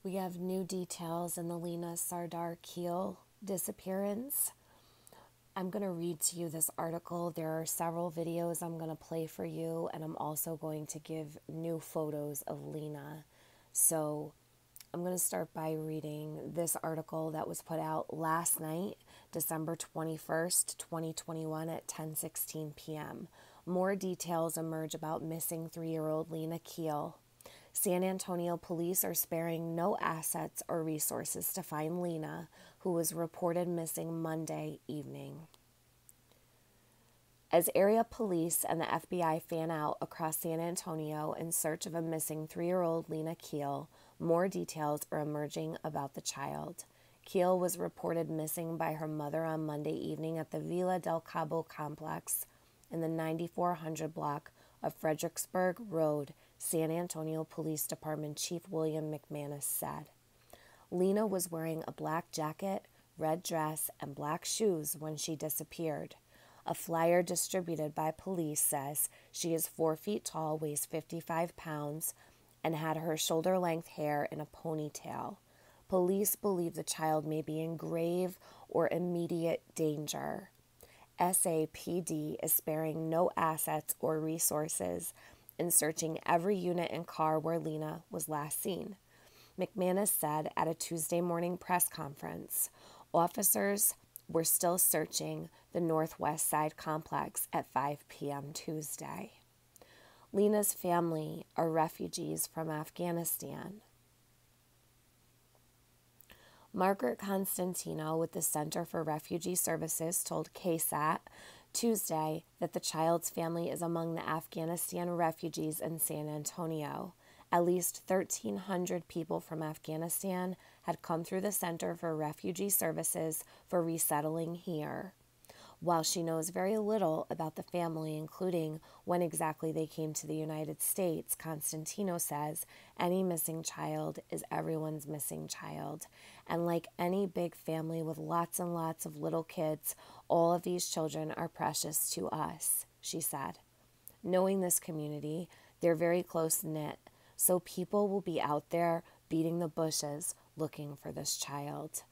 We have new details in the Lina Sardar Khil disappearance. I'm going to read to you this article. There are several videos I'm going to play for you, and I'm also going to give new photos of Lina. So I'm going to start by reading this article that was put out last night, December 21st, 2021 at 10:16 p.m. More details emerge about missing 3-year-old Lina Khil. San Antonio police are sparing no assets or resources to find Lina, who was reported missing Monday evening. As area police and the FBI fan out across San Antonio in search of a missing 3-year-old Lina Khil, more details are emerging about the child. Khil was reported missing by her mother on Monday evening at the Villa del Cabo complex in the 9400 block of Fredericksburg Road, San Antonio Police Department Chief William McManus said. Lina was wearing a black jacket, red dress, and black shoes when she disappeared. A flyer distributed by police says she is 4 feet tall, weighs 55 pounds, and had her shoulder-length hair in a ponytail. Police believe the child may be in grave or immediate danger. SAPD is sparing no assets or resources in searching every unit and car where Lina was last seen. McManus said at a Tuesday morning press conference, officers were still searching the Northwest Side complex at 5 p.m. Tuesday. Lina's family are refugees from Afghanistan. Margaret Constantino with the Center for Refugee Services told KSAT Tuesday that the child's family is among the Afghanistan refugees in San Antonio. At least 1,300 people from Afghanistan had come through the Center for Refugee Services for resettling here. While she knows very little about the family, including when exactly they came to the United States, Constantino says any missing child is everyone's missing child. And like any big family with lots and lots of little kids, all of these children are precious to us, she said. Knowing this community, they're very close-knit, so people will be out there beating the bushes looking for this child.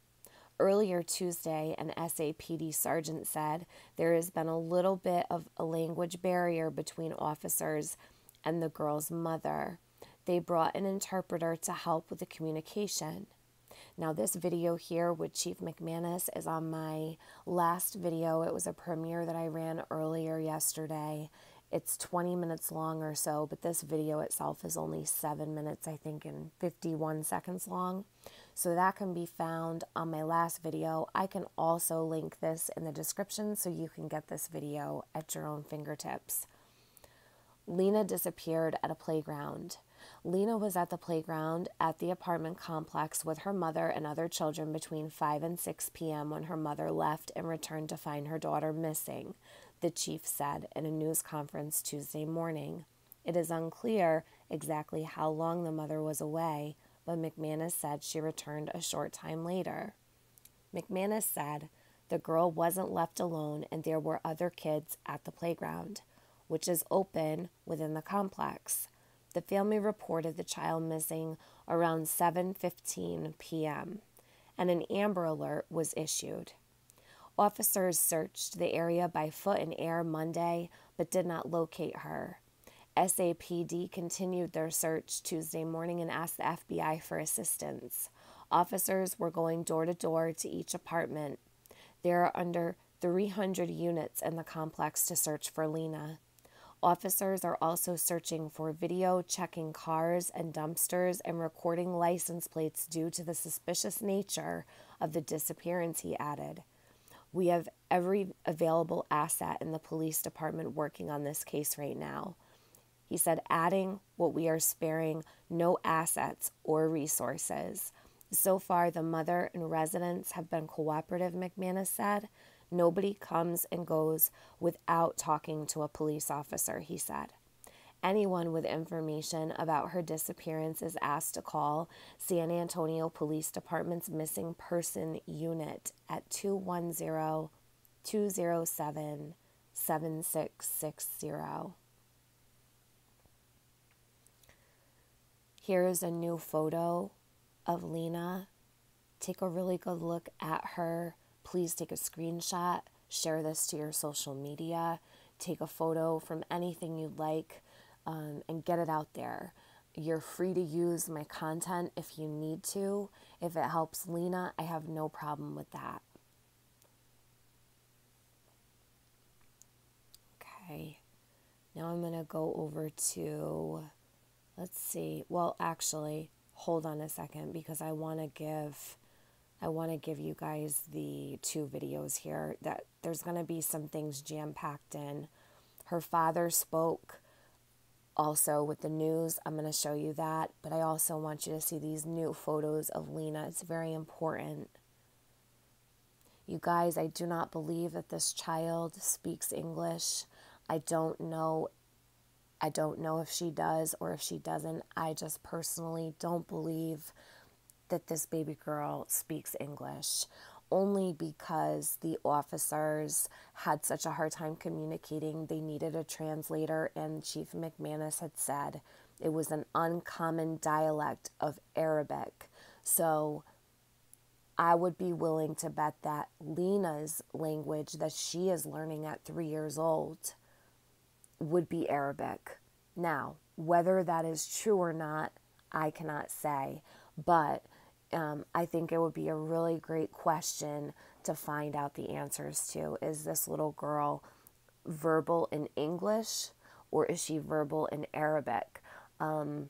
Earlier Tuesday, an SAPD sergeant said there has been a little bit of a language barrier between officers and the girl's mother. They brought an interpreter to help with the communication. Now, this video here with Chief McManus is on my last video. It was a premiere that I ran earlier yesterday. It's 20 minutes long or so, but this video itself is only 7 minutes, I think, and 51 seconds long. So that can be found on my last video. I can also link this in the description so you can get this video at your own fingertips. Lina disappeared at a playground. Lina was at the playground at the apartment complex with her mother and other children between 5 and 6 p.m. when her mother left and returned to find her daughter missing, the chief said in a news conference Tuesday morning. It is unclear exactly how long the mother was away, but McManus said she returned a short time later. McManus said the girl wasn't left alone and there were other kids at the playground, which is open within the complex. The family reported the child missing around 7:15 p.m., and an Amber Alert was issued. Officers searched the area by foot and air Monday, but did not locate her. SAPD continued their search Tuesday morning and asked the FBI for assistance. Officers were going door to door to each apartment. There are under 300 units in the complex to search for Lina. Officers are also searching for video, checking cars and dumpsters, and recording license plates due to the suspicious nature of the disappearance, he added. We have every available asset in the police department working on this case right now. He said, adding what we are sparing no assets or resources. So far, the mother and residents have been cooperative, McManus said. Nobody comes and goes without talking to a police officer, he said. Anyone with information about her disappearance is asked to call San Antonio Police Department's Missing Person Unit at 210-207-7660. Here is a new photo of Lina. Take a really good look at her. Please take a screenshot. Share this to your social media. Take a photo from anything you'd like and get it out there. You're free to use my content if you need to. If it helps Lina, I have no problem with that. Okay. Now I'm going to go over to, let's see. Well, actually, hold on a second because I want to give you guys the two videos here. That there's going to be some things jam-packed in. Her father spoke also with the news. I'm going to show you that, but I also want you to see these new photos of Lina. It's very important. You guys, I do not believe that this child speaks English. I don't know if she does or if she doesn't. I just personally don't believe that this baby girl speaks English, only because the officers had such a hard time communicating. They needed a translator, and Chief McManus had said it was an uncommon dialect of Arabic. So I would be willing to bet that Lina's language that she is learning at 3 years old would be Arabic. Now, whether that is true or not, I cannot say, but I think it would be a really great question to find out the answers to. Is this little girl verbal in English or is she verbal in Arabic? A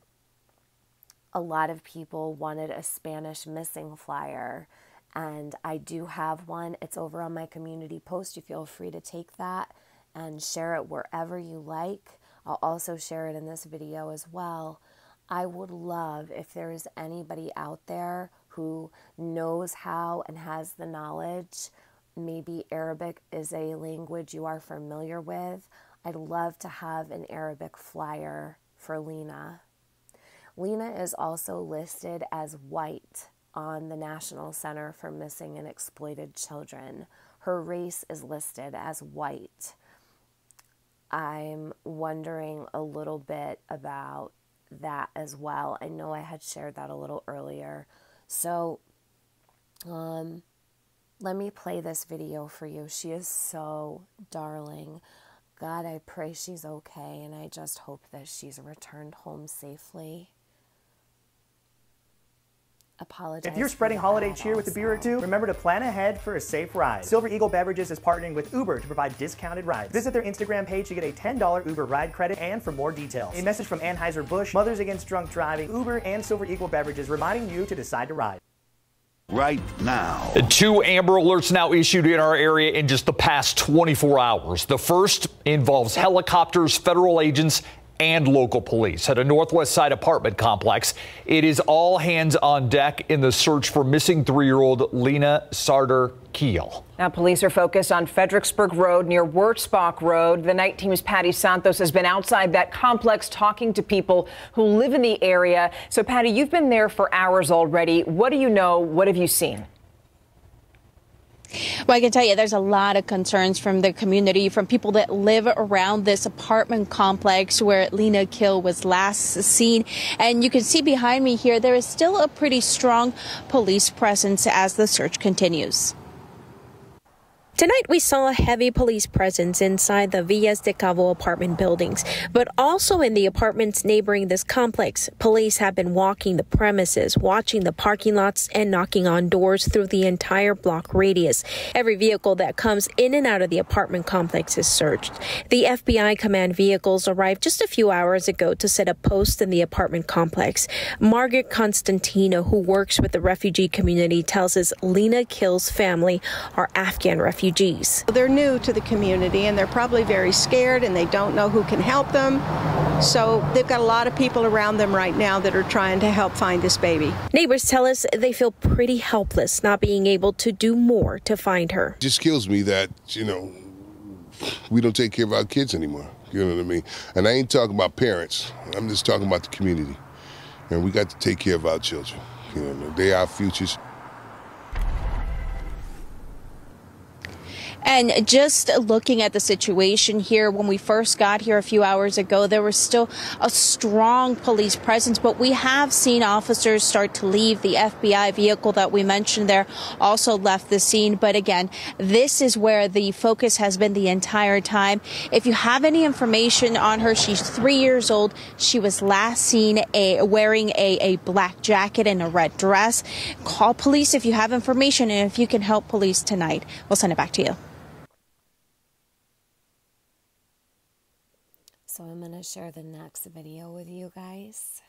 lot of people wanted a Spanish missing flyer, and I do have one. It's over on my community post. You feel free to take that and share it wherever you like. I'll also share it in this video as well. I would love if there is anybody out there who knows how and has the knowledge. Maybe Arabic is a language you are familiar with. I'd love to have an Arabic flyer for Lina. Lina is also listed as white on the National Center for Missing and Exploited Children. Her race is listed as white. I'm wondering a little bit about that as well. I know I had shared that a little earlier. So let me play this video for you. She is so darling. God, I pray she's okay, and I just hope that she's returned home safely. Apologize. If you're spreading holiday cheer with a beer or two, remember to plan ahead for a safe ride. Silver Eagle Beverages is partnering with Uber to provide discounted rides. Visit their Instagram page to get a $10 Uber ride credit and for more details. A message from Anheuser-Busch, Mothers Against Drunk Driving, Uber, and Silver Eagle Beverages reminding you to decide to ride. Right now. 2 Amber Alerts now issued in our area in just the past 24 hours. The first involves helicopters, federal agents, and local police at a Northwest Side apartment complex. It is all hands on deck in the search for missing 3-year-old Lina Sardar Khil. Now, police are focused on Fredericksburg Road near Wurzbach Road. The night team's Patty Santos has been outside that complex talking to people who live in the area. So, Patty, you've been there for hours already. What do you know? What have you seen? Well, I can tell you there's a lot of concerns from the community, from people that live around this apartment complex where Lina Khil was last seen. And you can see behind me here, there is still a pretty strong police presence as the search continues. Tonight, we saw a heavy police presence inside the Villas de Cabo apartment buildings, but also in the apartments neighboring this complex. Police have been walking the premises, watching the parking lots, and knocking on doors through the entire block radius. Every vehicle that comes in and out of the apartment complex is searched. The FBI command vehicles arrived just a few hours ago to set up posts in the apartment complex. Margaret Constantino, who works with the refugee community, tells us Lina Khil's family are Afghan refugees. They're new to the community and they're probably very scared and they don't know who can help them. So they've got a lot of people around them right now that are trying to help find this baby. Neighbors tell us they feel pretty helpless, not being able to do more to find her. It just kills me that, we don't take care of our kids anymore. You know what I mean? And I ain't talking about parents. I'm just talking about the community. And we got to take care of our children. They are our futures. And just looking at the situation here, when we first got here a few hours ago, there was still a strong police presence, but we have seen officers start to leave. The FBI vehicle that we mentioned there also left the scene. But again, this is where the focus has been the entire time. If you have any information on her, she's 3 years old. She was last seen wearing a black jacket and a red dress. Call police if you have information, and if you can help police tonight. We'll send it back to you. So I'm going to share the next video with you guys.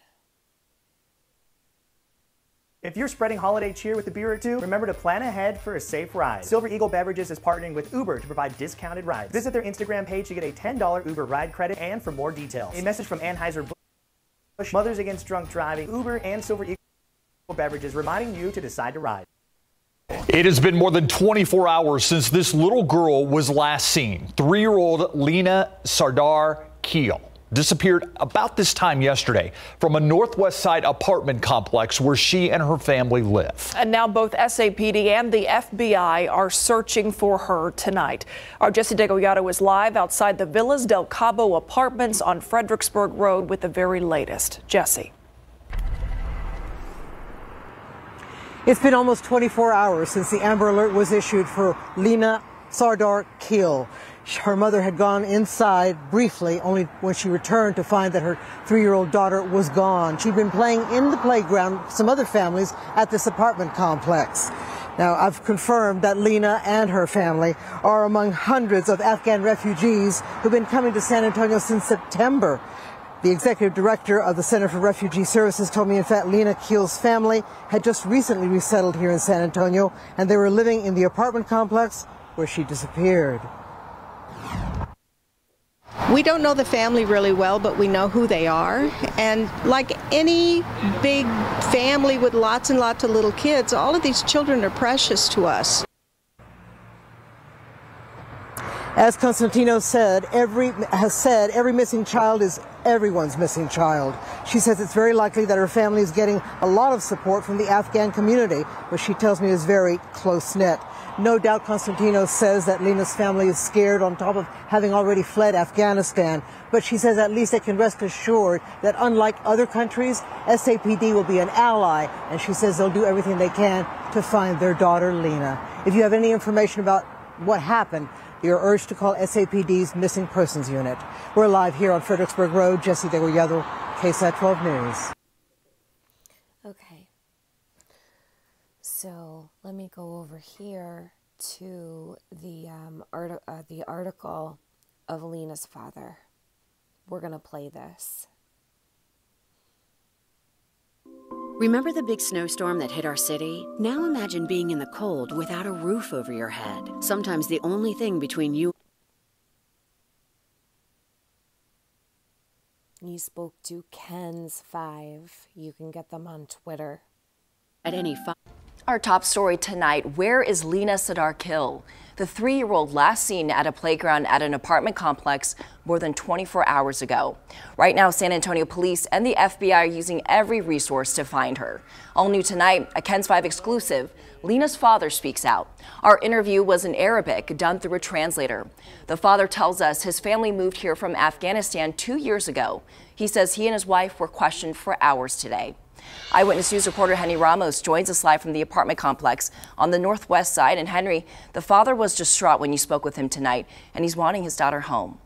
If you're spreading holiday cheer with a beer or two, remember to plan ahead for a safe ride. Silver Eagle Beverages is partnering with Uber to provide discounted rides. Visit their Instagram page to get a $10 Uber ride credit and for more details. A message from Anheuser-Busch, Mothers Against Drunk Driving, Uber, and Silver Eagle Beverages reminding you to decide to ride. It has been more than 24 hours since this little girl was last seen. 3-year-old Lina Sardar Khil disappeared about this time yesterday from a Northwest Side apartment complex where she and her family live. And now both SAPD and the FBI are searching for her tonight. Our Jesse Degollado is live outside the Villas del Cabo apartments on Fredericksburg Road with the very latest. Jesse. It's been almost 24 hours since the Amber Alert was issued for Lina Sardar Khil. Her mother had gone inside briefly, only when she returned to find that her 3-year-old daughter was gone. She'd been playing in the playground with some other families at this apartment complex. Now, I've confirmed that Lina and her family are among hundreds of Afghan refugees who've been coming to San Antonio since September. The executive director of the Center for Refugee Services told me, in fact, Lina Khil's family had just recently resettled here in San Antonio, and they were living in the apartment complex where she disappeared. We don't know the family really well, but we know who they are. And like any big family with lots and lots of little kids, all of these children are precious to us. As Constantino said, every missing child is everyone's missing child. She says it's very likely that her family is getting a lot of support from the Afghan community, which she tells me is very close-knit. No doubt Constantino says that Lina's family is scared on top of having already fled Afghanistan. But she says at least they can rest assured that unlike other countries, SAPD will be an ally. And she says they'll do everything they can to find their daughter, Lina. If you have any information about what happened, you're urged to call SAPD's Missing Persons Unit. We're live here on Fredericksburg Road. Jesse Degollado, KSAT 12 News. Okay. So let me go over here to the article of Lina's father. We're going to play this. Remember the big snowstorm that hit our city? Now imagine being in the cold without a roof over your head. Sometimes the only thing between you... You spoke to Ken's 5. You can get them on Twitter. At any Our top story tonight, where is Lina Sardar Khil? The 3-year-old last seen at a playground at an apartment complex more than 24 hours ago. Right now, San Antonio police and the FBI are using every resource to find her. All new tonight, a Ken's 5 exclusive, Lina's father speaks out. Our interview was in Arabic, done through a translator. The father tells us his family moved here from Afghanistan 2 years ago. He says he and his wife were questioned for hours today. Eyewitness News reporter Henry Ramos joins us live from the apartment complex on the Northwest Side. And Henry, the father was distraught when you spoke with him tonight, and he's wanting his daughter home.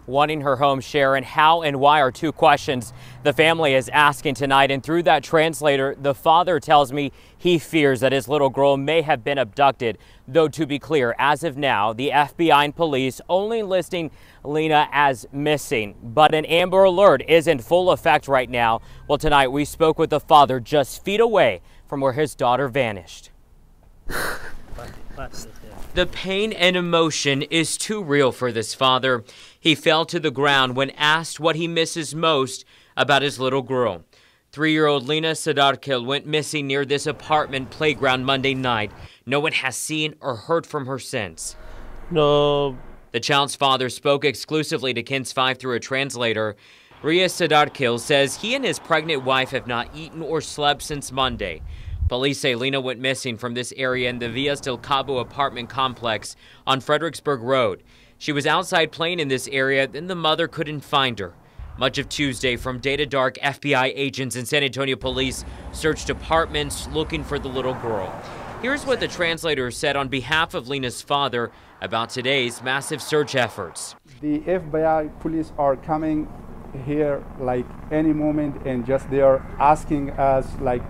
Wanting her home, Sharon, how and why are two questions the family is asking tonight. And through that translator, the father tells me he fears that his little girl may have been abducted. Though, to be clear, as of now, the FBI and police only listing Lina as missing. But an Amber Alert is in full effect right now. Well, tonight we spoke with the father just feet away from where his daughter vanished. The pain and emotion is too real for this father. He fell to the ground when asked what he misses most about his little girl. 3-year-old Lina Sardar Khil went missing near this apartment playground Monday night. No one has seen or heard from her since. No. The child's father spoke exclusively to KENS 5 through a translator. Ria Sardar Khil says he and his pregnant wife have not eaten or slept since Monday. Police say Lina went missing from this area in the Villas del Cabo apartment complex on Fredericksburg Road. She was outside playing in this area, then the mother couldn't find her. Much of Tuesday, from day to dark, FBI agents and San Antonio police searched apartments looking for the little girl. Here's what the translator said on behalf of Lina's father about today's massive search efforts. The FBI police are coming here like any moment, and just they are asking us like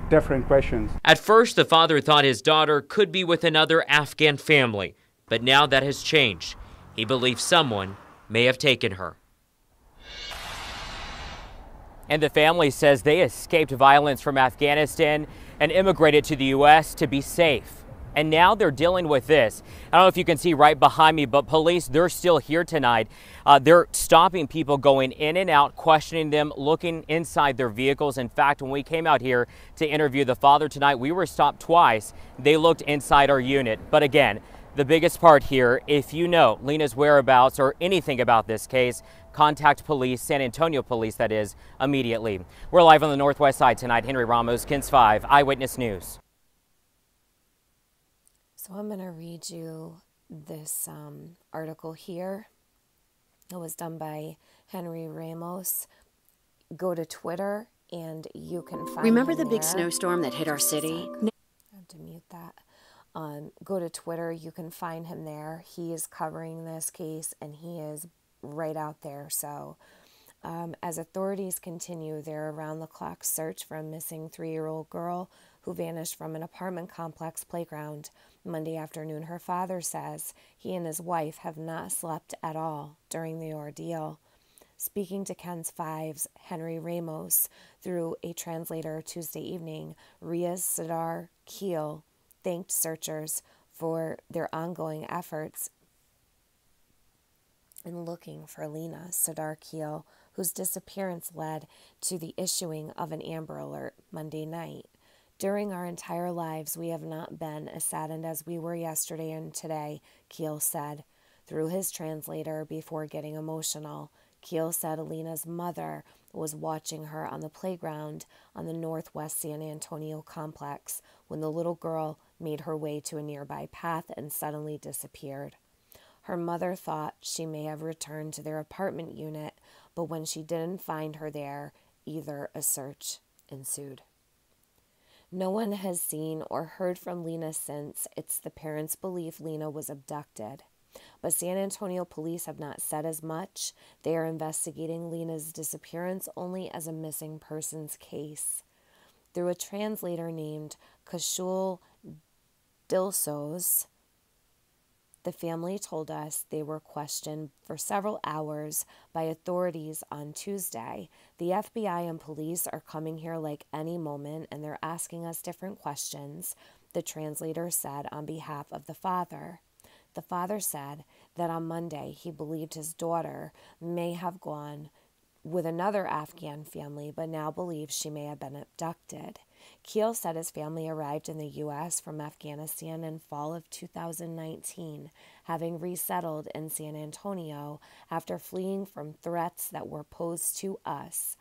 different questions. At first, the father thought his daughter could be with another Afghan family, but now that has changed. He believes someone may have taken her. And the family says they escaped violence from Afghanistan and immigrated to the U.S. to be safe. And now they're dealing with this. I don't know if you can see right behind me, but police, they're still here tonight. They're stopping people going in and out, questioning them, looking inside their vehicles. In fact, when we came out here to interview the father tonight, we were stopped twice. They looked inside our unit. But again, the biggest part here, if you know Lina's whereabouts or anything about this case, contact police, San Antonio police, that is, immediately. We're live on the Northwest Side tonight. Henry Ramos, KENS 5 Eyewitness News. So I'm going to read you this article here. It was done by Henry Ramos. Go to Twitter and you can find Remember him the big there. snowstorm that hit our city? I have to mute that. Go to Twitter. You can find him there. He is covering this case and he is right out there. So as authorities continue their around-the-clock search for a missing 3-year-old girl who vanished from an apartment complex playground Monday afternoon, her father says he and his wife have not slept at all during the ordeal. Speaking to KENS 5's Henry Ramos through a translator Tuesday evening, Sardar Khil thanked searchers for their ongoing efforts in looking for Lina. Sardar Khil, whose disappearance led to the issuing of an Amber Alert Monday night. During our entire lives, we have not been as saddened as we were yesterday and today, Khil said, through his translator before getting emotional. Khil said Lina's mother was watching her on the playground on the Northwest San Antonio complex when the little girl made her way to a nearby path and suddenly disappeared. Her mother thought she may have returned to their apartment unit, but when she didn't find her there, either a search ensued. No one has seen or heard from Lina since. It's the parents' belief Lina was abducted. But San Antonio police have not said as much. They are investigating Lina's disappearance only as a missing persons case. Through a translator named Khil Dilsos, the family told us they were questioned for several hours by authorities on Tuesday. The FBI and police are coming here like any moment, and they're asking us different questions, the translator said on behalf of the father. The father said that on Monday he believed his daughter may have gone with another Afghan family, but now believes she may have been abducted. Khil said his family arrived in the U.S. from Afghanistan in fall of 2019, having resettled in San Antonio after fleeing from threats that were posed to us.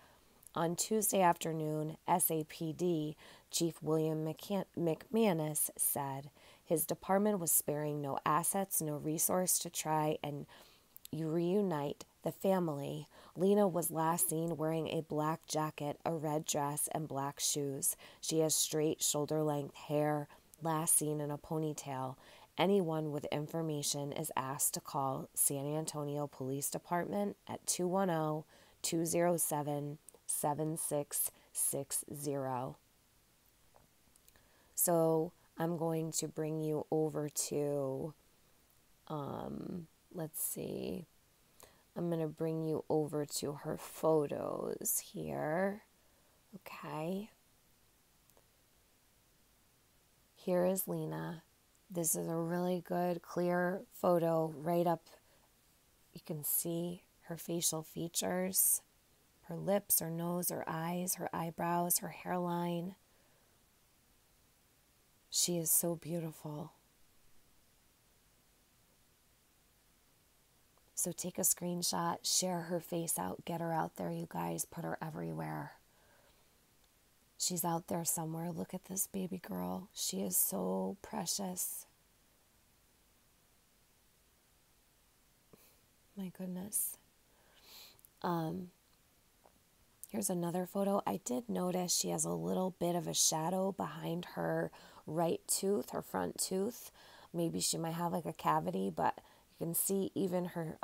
On Tuesday afternoon, SAPD Chief William McManus said his department was sparing no assets, no resource to try and reunite the family. Lina was last seen wearing a black jacket, a red dress, and black shoes. She has straight shoulder-length hair, last seen in a ponytail. Anyone with information is asked to call San Antonio Police Department at 210-207-7660. So I'm going to bring you over to, let's see. I'm going to bring you over to her photos here. Okay. Here is Lina. This is a really good, clear photo right up. You can see her facial features, her lips, her nose, her eyes, her eyebrows, her hairline. She is so beautiful. So take a screenshot, share her face out, get her out there, you guys, put her everywhere. She's out there somewhere. Look at this baby girl. She is so precious. My goodness. Here's another photo. I did notice she has a little bit of a shadow behind her right tooth, her front tooth. Maybe she might have like a cavity, but you can see even her,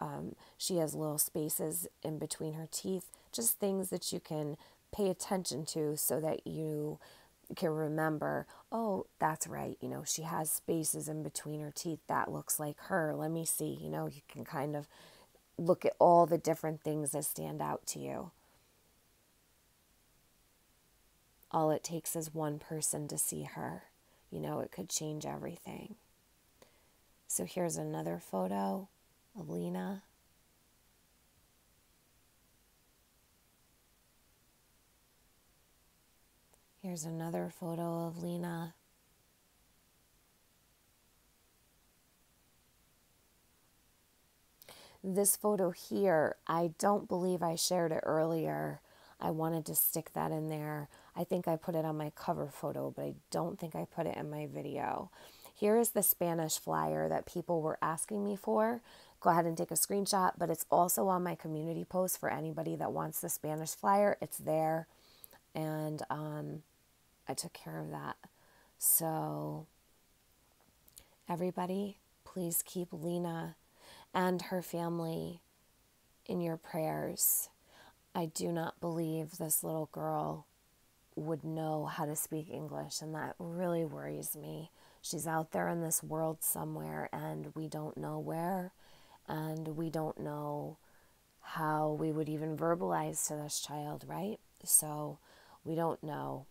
she has little spaces in between her teeth. Just things that you can pay attention to so that you can remember, oh, that's right, you know, she has spaces in between her teeth. That looks like her. Let me see, you know, you can kind of look at all the different things that stand out to you. All it takes is one person to see her. You know, it could change everything. So here's another photo of Lina. Here's another photo of Lina. This photo here, I don't believe I shared it earlier. I wanted to stick that in there. I think I put it on my cover photo, but I don't think I put it in my video. Here is the Spanish flyer that people were asking me for. Go ahead and take a screenshot, but it's also on my community post for anybody that wants the Spanish flyer. It's there, and I took care of that. So everybody, please keep Lina and her family in your prayers. I do not believe this little girl would know how to speak English, and that really worries me. She's out there in this world somewhere, and we don't know where, and we don't know how we would even verbalize to this child, right? So we don't know.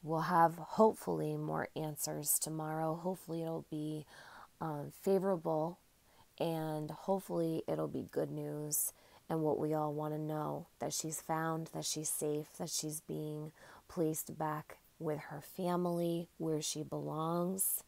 We'll have hopefully more answers tomorrow. Hopefully it'll be favorable, and hopefully it'll be good news and what we all want to know, that she's found, that she's safe, that she's being placed back with her family where she belongs.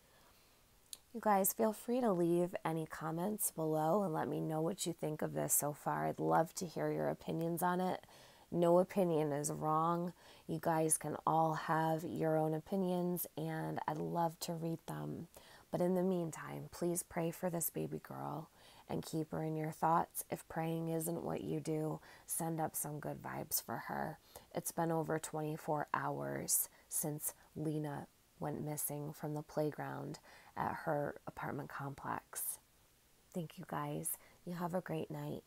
You guys feel free to leave any comments below and let me know what you think of this so far. I'd love to hear your opinions on it. No opinion is wrong. You guys can all have your own opinions, and I'd love to read them. But in the meantime, please pray for this baby girl and keep her in your thoughts. If praying isn't what you do, send up some good vibes for her. It's been over 24 hours since Lina went missing from the playground at her apartment complex. Thank you guys. You have a great night.